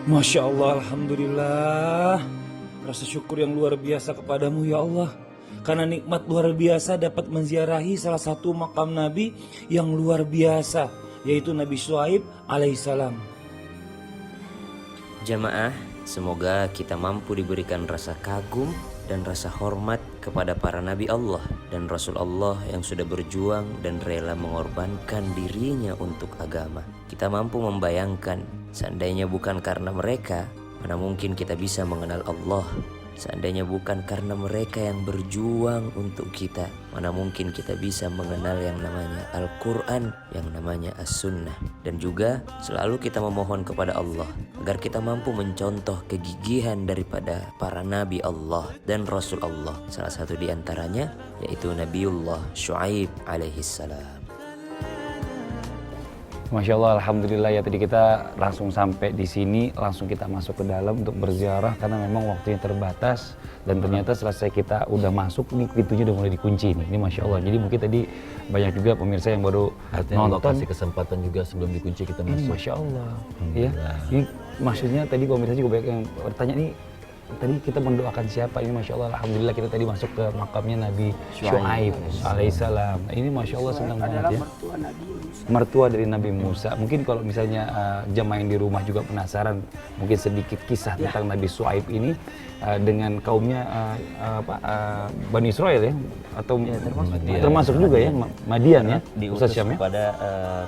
Masya Allah, Alhamdulillah. Rasa syukur yang luar biasa kepadamu ya Allah. Karena nikmat luar biasa dapat menziarahi salah satu makam Nabi yang luar biasa, yaitu Nabi Syuaib alaihissalam. Jamaah, semoga kita mampu diberikan rasa kagum dan rasa hormat kepada para Nabi Allah dan Rasul Allah yang sudah berjuang dan rela mengorbankan dirinya untuk agama. Kita mampu membayangkan, seandainya bukan karena mereka, mana mungkin kita bisa mengenal Allah. Seandainya bukan karena mereka yang berjuang untuk kita, mana mungkin kita bisa mengenal yang namanya Al-Quran, yang namanya As-Sunnah. Dan juga selalu kita memohon kepada Allah agar kita mampu mencontoh kegigihan daripada para Nabi Allah dan Rasul Allah. Salah satu di antaranya yaitu Nabiullah Syuaib alaihissalam. Masya Allah, Alhamdulillah ya, tadi kita langsung sampai di sini, langsung kita masuk ke dalam untuk berziarah karena memang waktunya terbatas dan ternyata selesai kita udah masuk, ini pintunya udah mulai dikunci nih. Ini Masya Allah, jadi mungkin tadi banyak juga pemirsa yang baru Artinya Allah nonton. kasih kesempatan juga sebelum dikunci kita Ini masuk. Masya Allah, ya. Ini maksudnya tadi pemirsa juga banyak yang bertanya nih, tadi kita mendoakan siapa ini? Masya Allah, Alhamdulillah kita tadi masuk ke makamnya Nabi Syuaib alaihissalam. Ini Masya Allah senang banget ya. Mertua dari Nabi Musa. Mungkin kalau misalnya jamaah yang di rumah juga penasaran, mungkin sedikit kisah tentang Nabi Syuaib ini dengan kaumnya Bani Israel ya, atau termasuk juga ya Madian ya, Diutus Ustaz Syam ya. kepada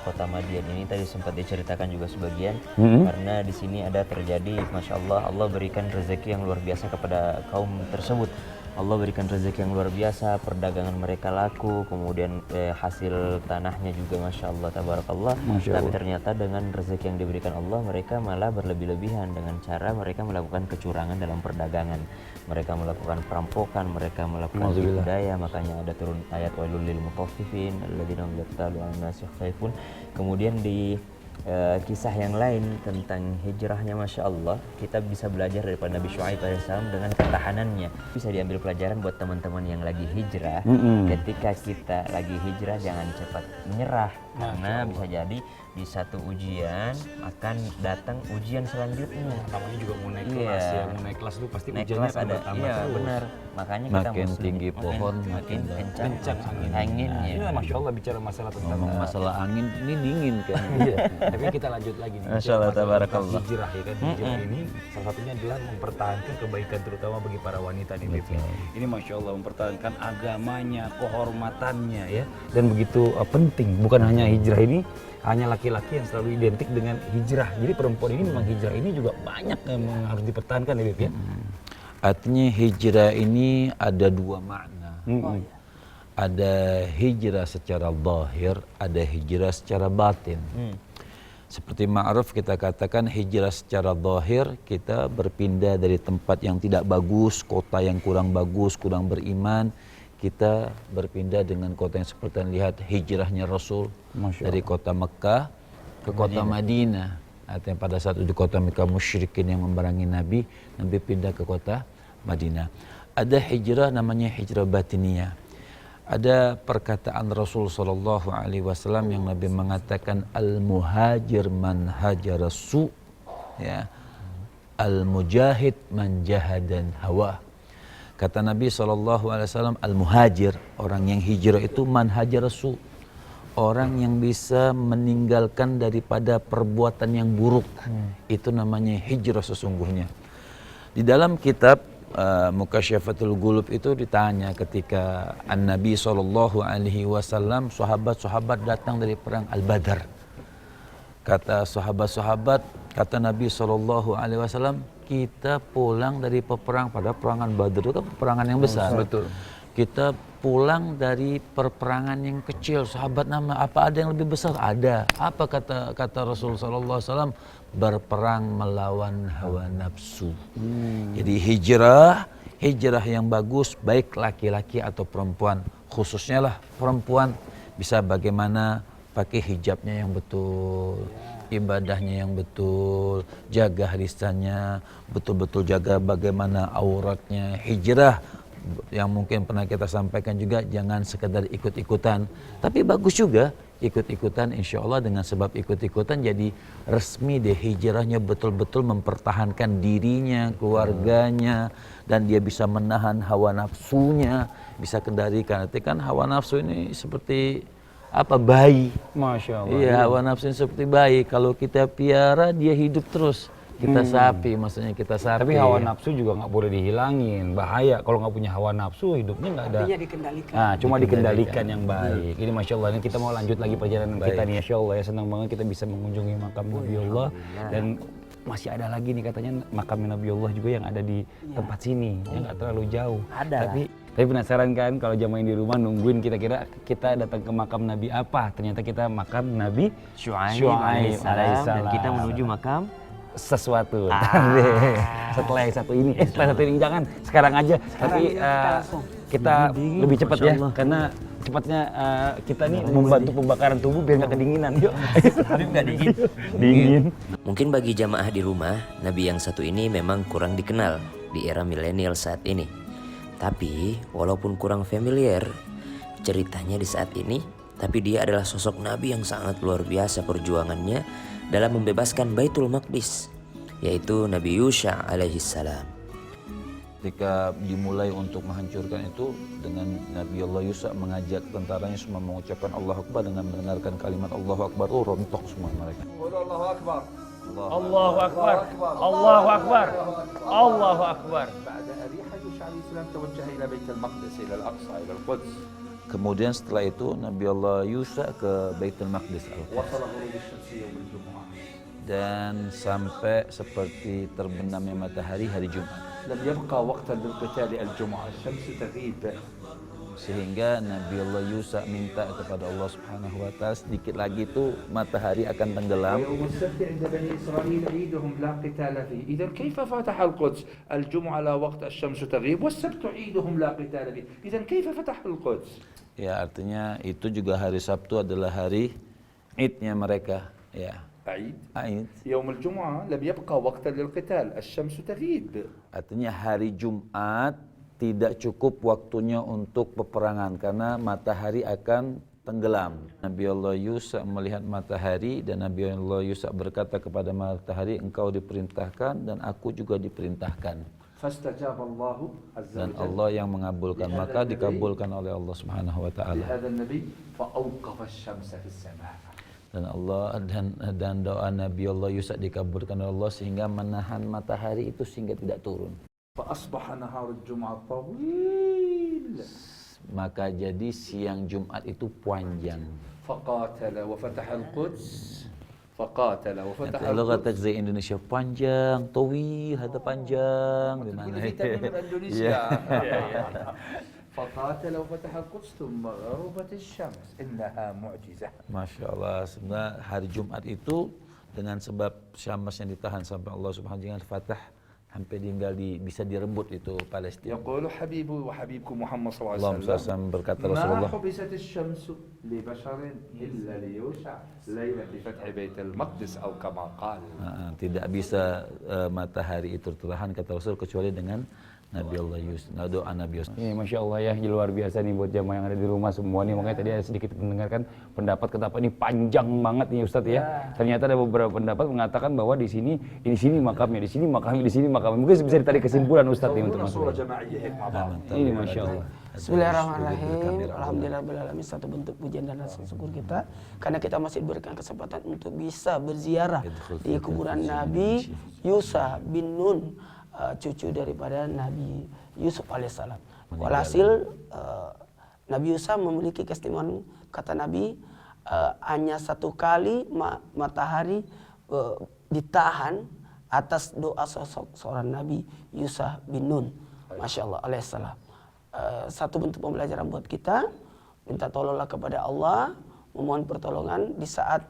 kota Madian ini tadi sempat diceritakan juga sebagian, karena di sini ada terjadi, masya Allah, Allah berikan rezeki yang luar biasa kepada kaum tersebut. Allah berikan rezeki yang luar biasa, perdagangan mereka laku, kemudian hasil tanahnya juga masya Allah, tabarakallah. Tapi ternyata dengan rezeki yang diberikan Allah, mereka malah berlebih-lebihan dengan cara mereka melakukan kecurangan dalam perdagangan. Mereka melakukan perampokan, mereka melakukan tipu daya, makanya ada turun ayat wailul lil mutaffifin alladzina hum yaqtalu an-nas yakhafun. Kemudian di kisah yang lain tentang hijrahnya, masya Allah, kita bisa belajar daripada Nabi Syuaib alaihissalam dengan ketahanannya. Bisa diambil pelajaran buat teman-teman yang lagi hijrah. Ketika kita lagi hijrah, jangan cepat menyerah, karena bisa jadi di satu ujian akan datang ujian selanjutnya. Namanya juga mau naik kelas ya, mau naik kelas itu pasti Naik ujiannya kelas akan ada, bertambah iya terus. benar. Makanya kita Makin muslim, tinggi pohon, makin kencang Nah, anginnya. ini Masya Allah bicara masalah tentang Ngomong masalah angin, ini dingin kan. Iya, tapi kita lanjut lagi nih. Masya Allah, Bicara masalah tabarakallah. Hijrah ya kan, hijrah ini salah satunya adalah mempertahankan kebaikan terutama bagi para wanita nih Beb. Ini Masya Allah mempertahankan agamanya, kehormatannya ya. Dan begitu penting, bukan hanya hijrah ini, hanya laki-laki yang selalu identik dengan hijrah. Jadi perempuan ini memang hijrah ini juga banyak yang harus dipertahankan ya Beb ya. Artinya hijrah ini ada dua makna. Ada hijrah secara zahir, ada hijrah secara batin. Seperti ma'ruf kita katakan hijrah secara zahir, kita berpindah dari tempat yang tidak bagus, kota yang kurang bagus, kurang beriman, kita berpindah dengan kota yang seperti yang lihat hijrahnya Rasul dari kota Mekah ke kota Madinah. Artinya pada saat itu di kota Mekah musyrikin yang memerangi Nabi, Nabi pindah ke kota Madinah. Ada hijrah namanya hijrah batiniyah. Ada perkataan Rasul sallallahu alaihi wasallam yang Nabi mengatakan al-muhajir man hajara su, ya. Al-mujahid man jahadan hawa. Kata Nabi sallallahu alaihi wasallam, al-muhajir, orang yang hijrah itu man hajara su, orang yang bisa meninggalkan daripada perbuatan yang buruk. Itu namanya hijrah sesungguhnya. Di dalam kitab Mukasyafatul Qulub itu ditanya ketika An-Nabi sallallahu alaihi wasallam, sahabat-sahabat datang dari perang Al-Badar. Kata sahabat-sahabat, kata Nabi sallallahu alaihi wasallam, kita pulang dari peperang, pada peperangan Badar itu kan peperangan yang besar. Betul. Kita pulang dari perperangan yang kecil. Sahabat nama, apa ada yang lebih besar? Ada. Apa kata Rasul sallallahu alaihi wasallam? Berperang melawan hawa nafsu. Jadi hijrah yang bagus, baik laki-laki atau perempuan, khususnya lah perempuan, bisa bagaimana pakai hijabnya yang betul, ibadahnya yang betul, jaga harisannya, betul-betul jaga bagaimana auratnya. Hijrah yang mungkin pernah kita sampaikan juga, jangan sekedar ikut-ikutan, tapi bagus juga ikut-ikutan, insya Allah dengan sebab ikut-ikutan jadi resmi deh hijrahnya, betul-betul mempertahankan dirinya, keluarganya, dan dia bisa menahan hawa nafsunya, bisa kendalikan. Nanti kan hawa nafsu ini seperti apa, bayi. Masya Allah. Iya, hawa nafsu ini seperti bayi. Kalau kita piara, dia hidup terus. Kita sapi, maksudnya kita sapi. Tapi hawa nafsu juga nggak boleh dihilangin, bahaya. Kalau nggak punya hawa nafsu, hidupnya nggak ada. Artinya dikendalikan. Nah, cuma dikendalikan yang baik. Ini Masya Allah, ini kita mau lanjut lagi perjalanan kita nih, Masya Allah ya. Senang banget kita bisa mengunjungi makam Nabiullah. Dan masih ada lagi nih katanya makam Nabiullah juga yang ada di tempat sini, yang nggak terlalu jauh. Ada. Tapi penasaran kan kalau jamaah yang di rumah nungguin kira-kira kita datang ke makam Nabi apa? Ternyata kita makam Nabi Syuaib alaihissalam. dan kita menuju makam Sesuatu. Setelah yang satu ini, setelah satu ini jangan sekarang aja. Tapi kita lebih cepat ya, karena cepatnya kita nih membantu pembakaran tubuh biar nggak kedinginan. Yuk. Habib nggak dingin. Dingin. Mungkin bagi jamaah di rumah, Nabi yang satu ini memang kurang dikenal di era milenial saat ini. Tapi walaupun kurang familiar ceritanya di saat ini, tapi dia adalah sosok Nabi yang sangat luar biasa perjuangannya dalam membebaskan Baitul Maqdis, yaitu Nabi Yusha alaihissalam. Ketika dimulai untuk menghancurkan itu, dengan Nabi Allah Yusha mengajak tentaranya semua mengucapkan Allah Akbar, dengan mendengarkan kalimat Allah Akbar, rontok semua mereka. Allahu Akbar. Allahu Akbar. Allahu Akbar. Allahu Akbar. بعد أريح يوشع عليه السلام توجه إلى بيت المقدس إلى الأقصى إلى القدس. Kemudian setelah itu Nabi Allah Yusha ke Baitul Maqdis, وصل غروب الشمس يوم الجمعة. dan sampai seperti terbenamnya matahari hari Jumat. لم يبقى وقتا للقتال الجمعة، الشمس تغيب. Sehingga Nabi Allah Yusha minta kepada Allah Subhanahu wa Ta'ala, sedikit lagi itu matahari akan tenggelam. ويوم السبت عند بني إسرائيل عيدهم لا قتال فيه. إذا كيف فتح القدس؟ الجمعة لا وقت الشمس تغيب والسبت عيدهم لا قتال فيه. إذا كيف فتح القدس؟ Ya, artinya itu juga hari Sabtu adalah hari Idnya mereka. Ya, عيد. Aid. يوم الجمعة لم يبقى وقتا للقتال، الشمس تغيب. Artinya hari Jumat tidak cukup waktunya untuk peperangan karena matahari akan tenggelam. Nabi Allah Yusha melihat matahari dan Nabi Allah Yusha berkata kepada matahari, engkau diperintahkan dan aku juga diperintahkan. فاستجاب الله عز Dan وجل Allah yang mengabulkan, maka dikabulkan oleh Allah Subhanahu wa Ta'ala. لهذا النبي فأوقف الشمس في السماء. Dan Allah dan doa Nabi Allah Yusha dikabulkan oleh Allah sehingga menahan matahari itu sehingga tidak turun. فأصبح نهار الجمعة طويل. Maka jadi siang Jumat itu panjang. فقاتل وفتح القدس. فقاتل وفتح Kalau kata القدس. di Indonesia panjang, tawil, ada panjang, di mana? Indonesia. فقاتل وفتح القدس ثم غربت الشمس إنها معجزة. Masya Allah, sebenarnya hari Jumat itu dengan sebab Syams yang ditahan sampai Allah Subhanahu wa Ta'ala fatah, sampai tinggal bisa direbut itu Palestina. يقول حبيبي وحبيبكم محمد صلى الله Allah عليه وسلم berkata ما Rasulullah, حبست الشمس لبشر إلا ليوشع ليلة فتح بيت المقدس أو كما قال. tidak bisa matahari itu tertahan kata Rasul kecuali dengan Nabi Allah Yusuf, doa Nabi Yusuf. Ini Masya Allah ya, luar biasa nih buat jamaah yang ada di rumah semua nih. Makanya tadi ada sedikit mendengarkan pendapat kenapa ini panjang banget nih Ustadz ya. Ternyata ada beberapa pendapat mengatakan bahwa di sini makamnya, di sini makamnya, di sini makamnya. Mungkin bisa ditarik kesimpulan Ustadz ini untuk صورة Mas. جماعية هيك مع بعض. Ini Masya Allah. Bismillahirrahmanirrahim. Alhamdulillahirrahmanirrahim. Satu bentuk pujian dan rasa syukur kita karena kita masih diberikan kesempatan untuk bisa berziarah di kuburan Nabi Yusha bin Nun, cucu daripada Nabi Yusuf alaihissalam. Walhasil Nabi Yusha memiliki keistimewaan, kata Nabi, hanya satu kali matahari ditahan atas doa sosok seorang Nabi Yusha bin Nun, Masya Allah alaihissalam. Satu bentuk pembelajaran buat kita, minta tolonglah kepada Allah, memohon pertolongan di saat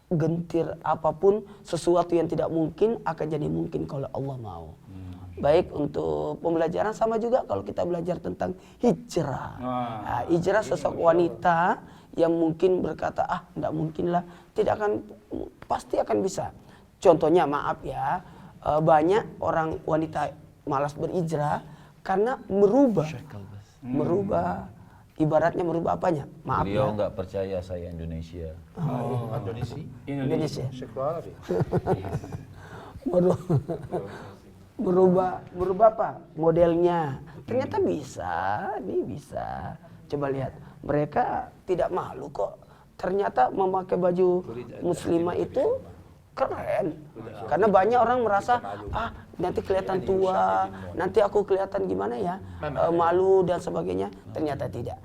gentir apapun, sesuatu yang tidak mungkin akan jadi mungkin kalau Allah mau. Baik untuk pembelajaran, sama juga kalau kita belajar tentang hijrah. Hijrah sosok wanita yang mungkin berkata, tidak mungkin lah, tidak akan, pasti akan bisa. Contohnya, maaf ya, banyak orang wanita malas berhijrah karena merubah ibaratnya merubah apanya? Maaf Beliau ya. nggak percaya saya Indonesia. Indonesia. Baru- berubah apa? Modelnya. Ternyata bisa, ini bisa. Coba lihat, mereka tidak malu kok. Ternyata memakai baju muslimah itu keren. Karena banyak orang merasa, nanti kelihatan tua, nanti aku kelihatan gimana ya, malu dan sebagainya. Ternyata tidak.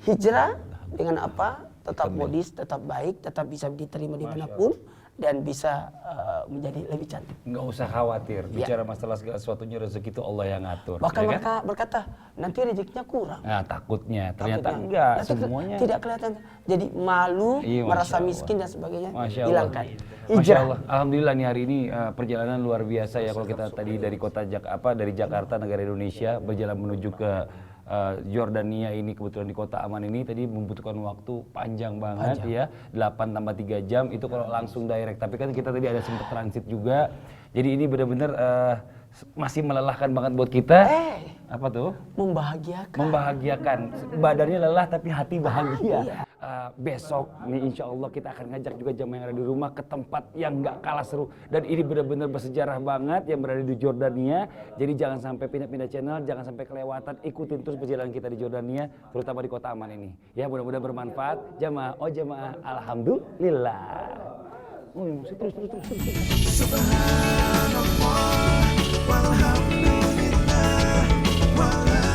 Hijrah dengan apa? Tetap modis, tetap baik, tetap bisa diterima dimanapun, dan bisa menjadi lebih cantik. Nggak usah khawatir, bicara masalah segala sesuatunya rezeki itu Allah yang ngatur. Bahkan ya kan? mereka berkata, nanti rezekinya kurang. Nah, takutnya, ternyata Takutnya. enggak, Nanti semuanya. tidak kelihatan. Jadi malu, Iya, merasa Masya Allah. miskin dan sebagainya, Masya Allah. hilangkan. Masya Hijrah. Allah. Alhamdulillah nih hari ini perjalanan luar biasa ya, kalau kita tadi dari dari Jakarta negara Indonesia berjalan menuju ke Jordania ini, kebetulan di kota aman ini tadi membutuhkan waktu panjang banget ya, 8 tambah 3 jam itu kalau langsung direct, tapi kan kita tadi ada sempat transit juga, jadi ini benar-benar masih melelahkan banget buat kita. Apa tuh? Membahagiakan. Badannya lelah tapi hati bahagia. Besok nih insya Allah kita akan ngajak juga jamaah yang ada di rumah ke tempat yang nggak kalah seru, dan ini benar-benar bersejarah banget yang berada di Jordania. Jadi jangan sampai pindah-pindah channel, jangan sampai kelewatan, ikutin terus perjalanan kita di Jordania, terutama di kota aman ini. Ya mudah-mudahan bermanfaat. Jamaah, alhamdulillah. Terus. Subhanallah walhamdulillah wala